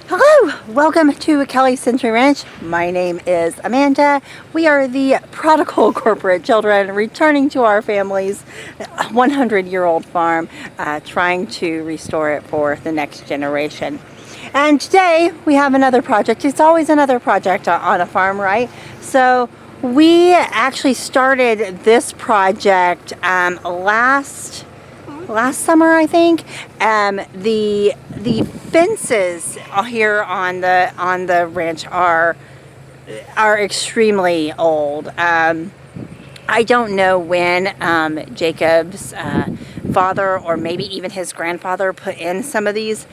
Hello, welcome to Kelly Century Ranch. My name is Amanda. We are the prodigal corporate children returning to our family's 100-year-old farm, trying to restore it for the next generation. And today we have another project. It's always another project on a farm, right? So we actually started this project last summer, I think. The fences here on the ranch are extremely old. I don't know when Jacob's father or maybe even his grandfather put in some of these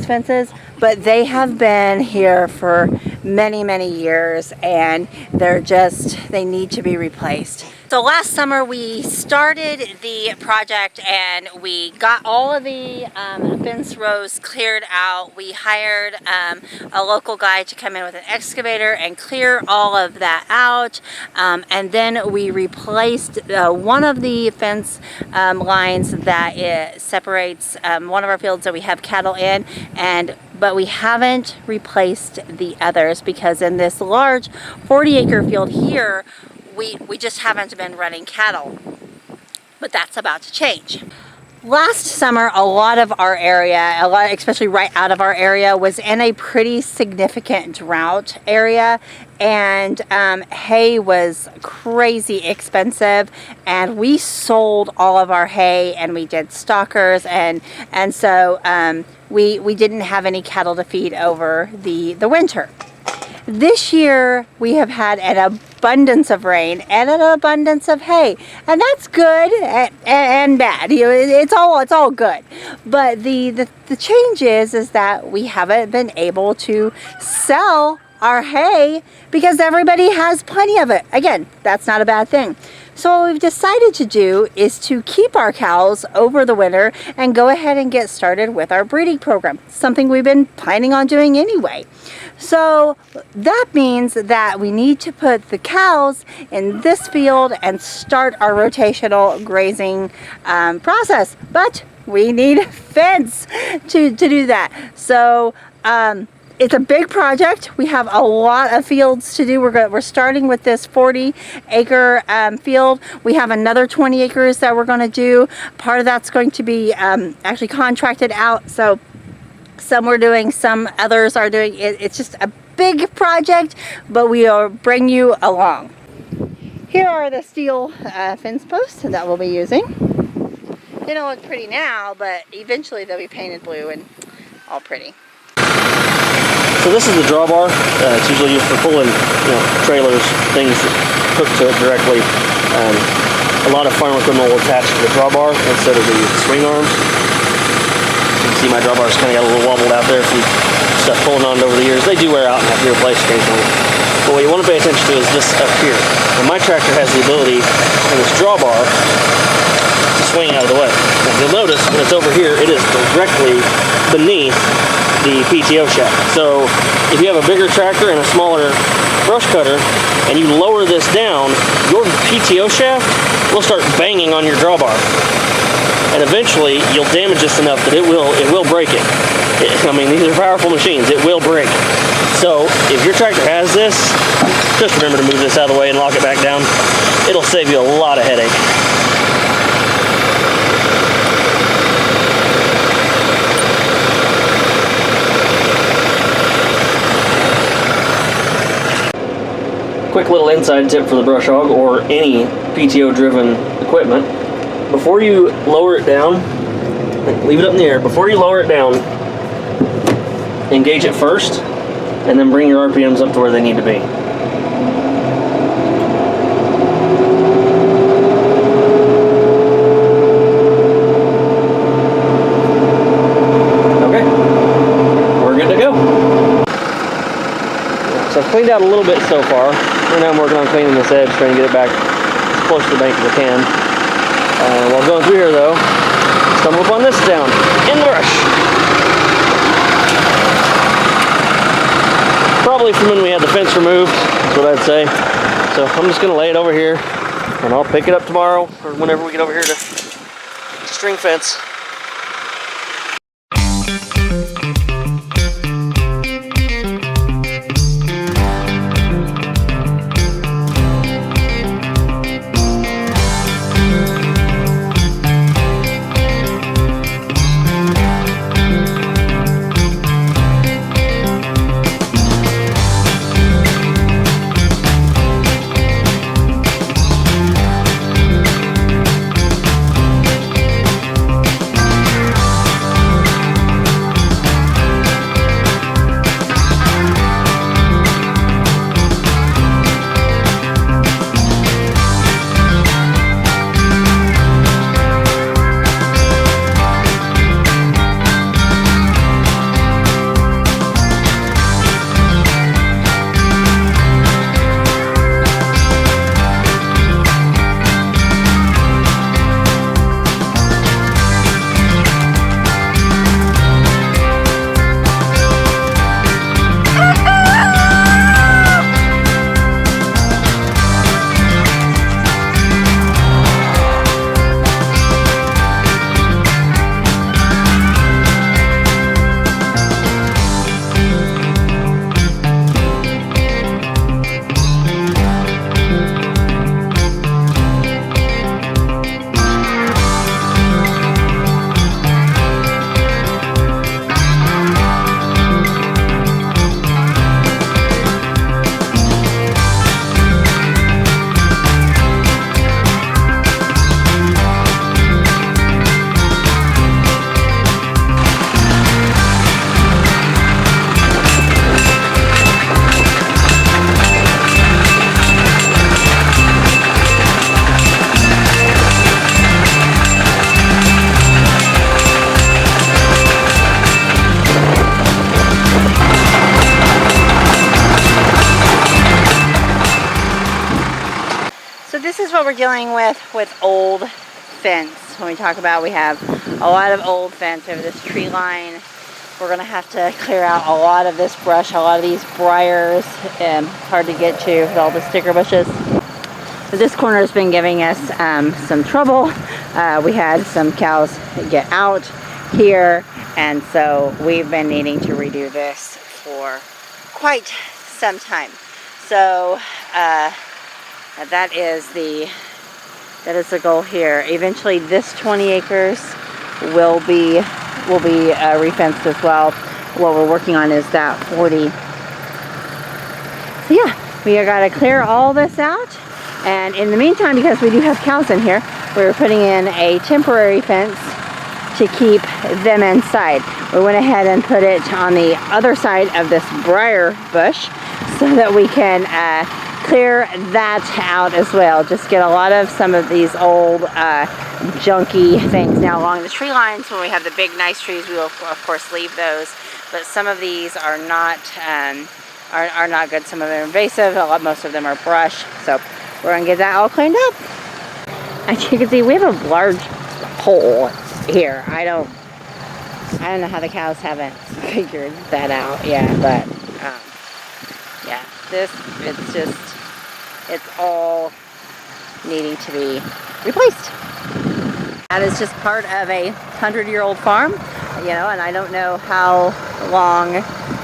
fences, but they have been here for many years, and they need to be replaced. So last summer we started the project and we got all of the fence rows cleared out. We hired a local guy to come in with an excavator and clear all of that out, and then we replaced one of the fence lines that it separates one of our fields that we have cattle in, but we haven't replaced the others because in this large 40-acre field here, we just haven't been running cattle, but that's about to change. Last summer, a lot of our area, especially right out of our area, was in a pretty significant drought area, and hay was crazy expensive, and we sold all of our hay and we did stockers, and so we didn't have any cattle to feed over the winter. This year we have had an abundance of rain and an abundance of hay, and that's good and bad. You know, it's all good. But the change is that we haven't been able to sell our hay because everybody has plenty of it. Again, that's not a bad thing. So what we've decided to do is to keep our cows over the winter and go ahead and get started with our breeding program, something we've been planning on doing anyway. So that means that we need to put the cows in this field and start our rotational grazing process. But we need a fence to do that. So it's a big project. We have a lot of fields to do. We're starting with this 40-acre field. We have another 20 acres that we're going to do. Part of that's going to be actually contracted out. So some we're doing, some others are doing. It's just a big project, but we'll bring you along. Here are the steel fence posts that we'll be using. They don't look pretty now, but eventually they'll be painted blue and all pretty. So this is the drawbar. It's usually used for pulling, trailers, things hooked to it directly. A lot of farm equipment will attach to the drawbar instead of the swing arms. You can see my drawbar's kind of got a little wobbled out there from stuff pulling on it over the years. They do wear out and have to be replaced occasionally. But what you want to pay attention to is this up here. And my tractor has the ability on this drawbar to swing out of the way. Now, you'll notice when it's over here, it is directly beneath the PTO shaft. So if you have a bigger tractor and a smaller brush cutter and you lower this down, your PTO shaft will start banging on your drawbar, and eventually you'll damage this enough that it will break it. I mean, these are powerful machines. It will break. So if your tractor has this, just remember to move this out of the way and lock it back down. It'll save you a lot of headache. Quick little inside tip for the brush hog or any PTO driven equipment. Before you lower it down, leave it up in the air. Before you lower it down, engage it first and then bring your RPMs up to where they need to be. Okay, we're good to go. So I've cleaned out a little bit so far. Right now I'm working on cleaning this edge, trying to get it back as close to the bank as I can. While going through here though, stumble upon this down in the brush. Probably from when we had the fence removed, that's what I'd say. So I'm just going to lay it over here and I'll pick it up tomorrow or whenever we get over here to string fence. what we're dealing with old fence. When we talk about, we have a lot of old fence over this tree line. We're gonna have to clear out a lot of this brush, a lot of these briars. Hard to get to with all the sticker bushes. But this corner has been giving us some trouble. We had some cows get out here, and so we've been needing to redo this for quite some time. So that is the goal here. Eventually this 20 acres will be refenced as well. What we're working on is that 40. So yeah, we got to clear all this out, and in the meantime, because we do have cows in here, we're putting in a temporary fence to keep them inside. We went ahead and put it on the other side of this briar bush so that we can clear that out as well. Just get a lot of some of these old junky things. Now along the tree lines, when we have the big nice trees, we will of course leave those, but some of these are not good. Some of them are invasive, most of them are brush, so we're gonna get that all cleaned up. As you can see, we have a large hole here. I don't know how the cows haven't figured that out yet, but yeah, it's all needing to be replaced. That is just part of a 100-year-old farm, you know, and I don't know how long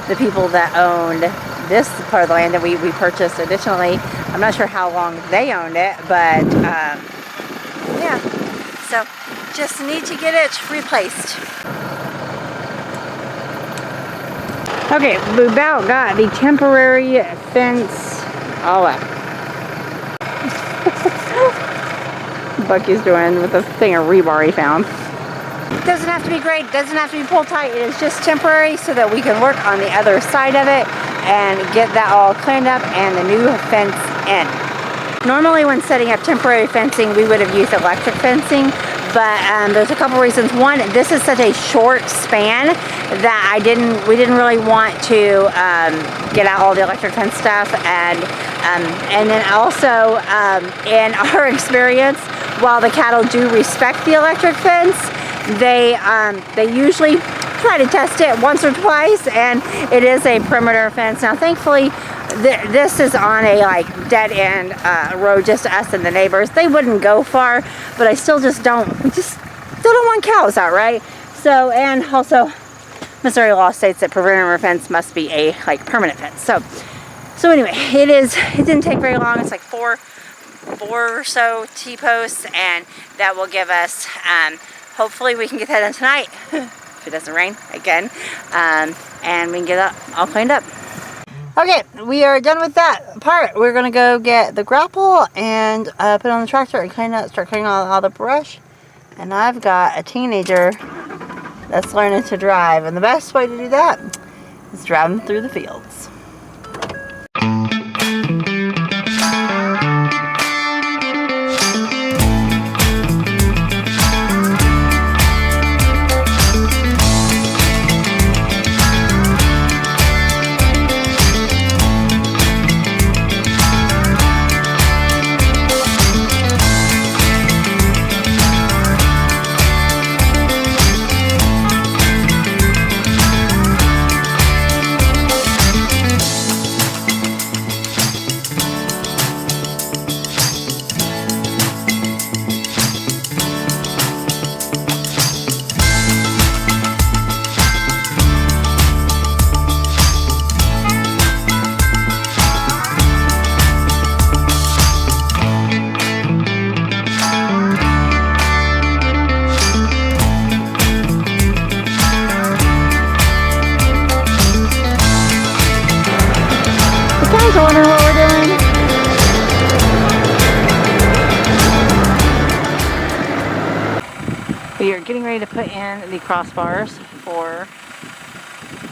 the people that owned this part of the land that we purchased additionally, I'm not sure how long they owned it, but yeah, so just need to get it replaced. Okay, we about got the temporary fence all up. Bucky's doing with a thing of rebar he found. Doesn't have to be great, doesn't have to be pulled tight, it is just temporary so that we can work on the other side of it and get that all cleaned up and the new fence in. Normally when setting up temporary fencing, we would have used electric fencing, but there's a couple reasons. One, this is such a short span that we didn't really want to get out all the electric fence stuff, and then also in our experience, while the cattle do respect the electric fence, they usually try to test it once or twice, and it is a perimeter fence. Now thankfully this is on a dead end road, just us and the neighbors. They wouldn't go far, but I still just don't want cows out, right? So, and also Missouri law states that perimeter fence must be a permanent fence. So anyway, it didn't take very long. It's like four or so T-posts, and that will give us hopefully we can get that done tonight if it doesn't rain again, and we can get that all cleaned up. Okay, we are done with that part. We're gonna go get the grapple and put it on the tractor and start cleaning all the brush. And I've got a teenager that's learning to drive, and the best way to do that is drive him through the fields. Wondering what we're doing. We are getting ready to put in the crossbars for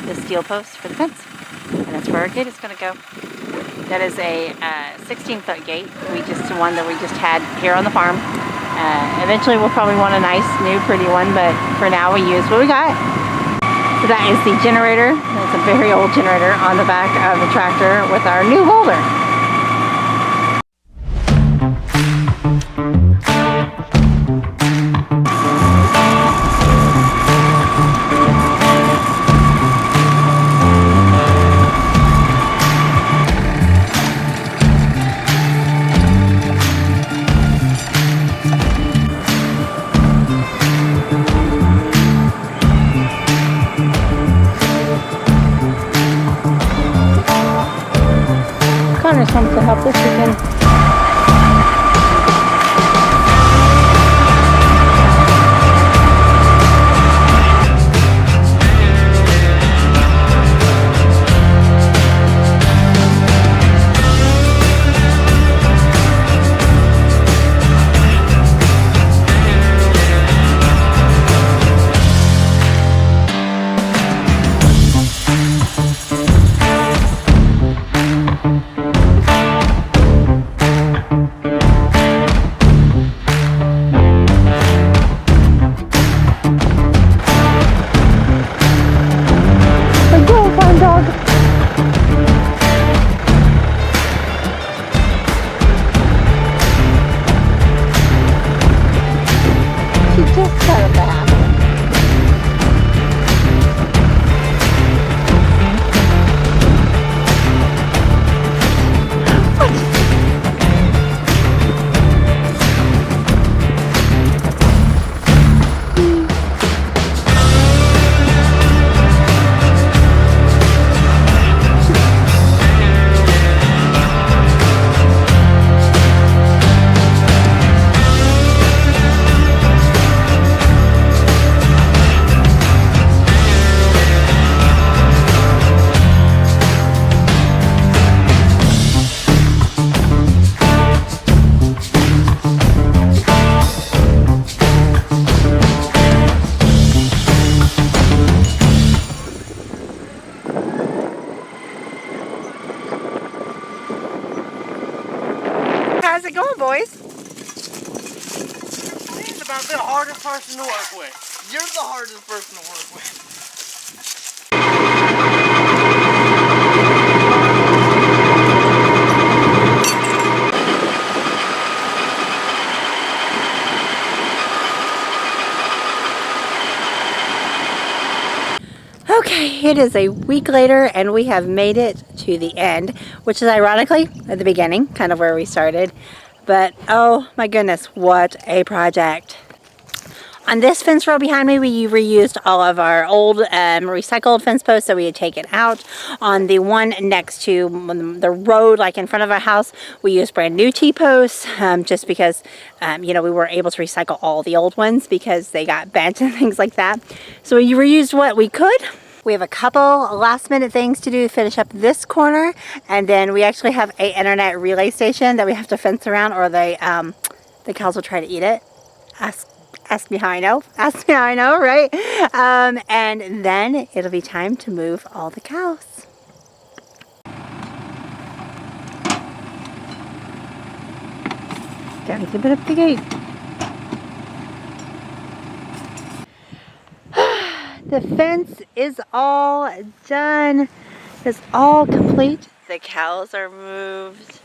the steel post for the fence, and that's where our gate is going to go. That is a 16-foot gate. One that we just had here on the farm. Eventually we'll probably want a nice new pretty one, but for now we use what we got. So that is the generator. That's a very old generator on the back of the tractor with our new holder. parents home to help this weekend. Go, farm dog. She just got a bath. How's it going, boys? He's about the hardest person to work with. You're the hardest person to work with. Okay, it is a week later and we have made it to the end, which is ironically at the beginning, kind of where we started. But oh my goodness, what a project. On this fence row behind me, we reused all of our old recycled fence posts that we had taken out. On the one next to the road, like in front of our house, we used brand new T-posts just because, you know, we weren't able to recycle all the old ones because they got bent and things like that. So we reused what we could. We have a couple last minute things to do to finish up this corner, and then we actually have an internet relay station that we have to fence around, or the cows will try to eat it. Ask me how I know. Ask me how I know, right? And then it'll be time to move all the cows. Gotta open up the gate. The fence is all done. It's all complete. The cows are moved.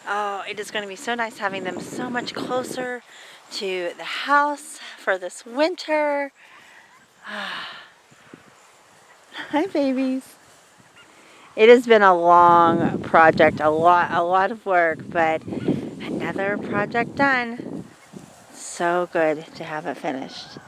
Oh, it is going to be so nice having them so much closer to the house for this winter. Hi, babies. It has been a long project, a lot of work, but another project done. So good to have it finished.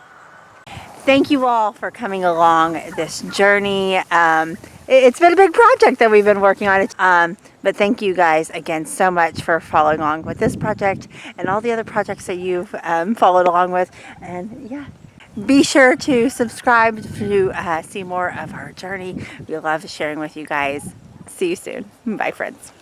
Thank you all for coming along this journey. It's been a big project that we've been working on. But thank you guys again so much for following along with this project and all the other projects that you've followed along with. And yeah, be sure to subscribe to see more of our journey. We love sharing with you guys. See you soon. Bye, friends.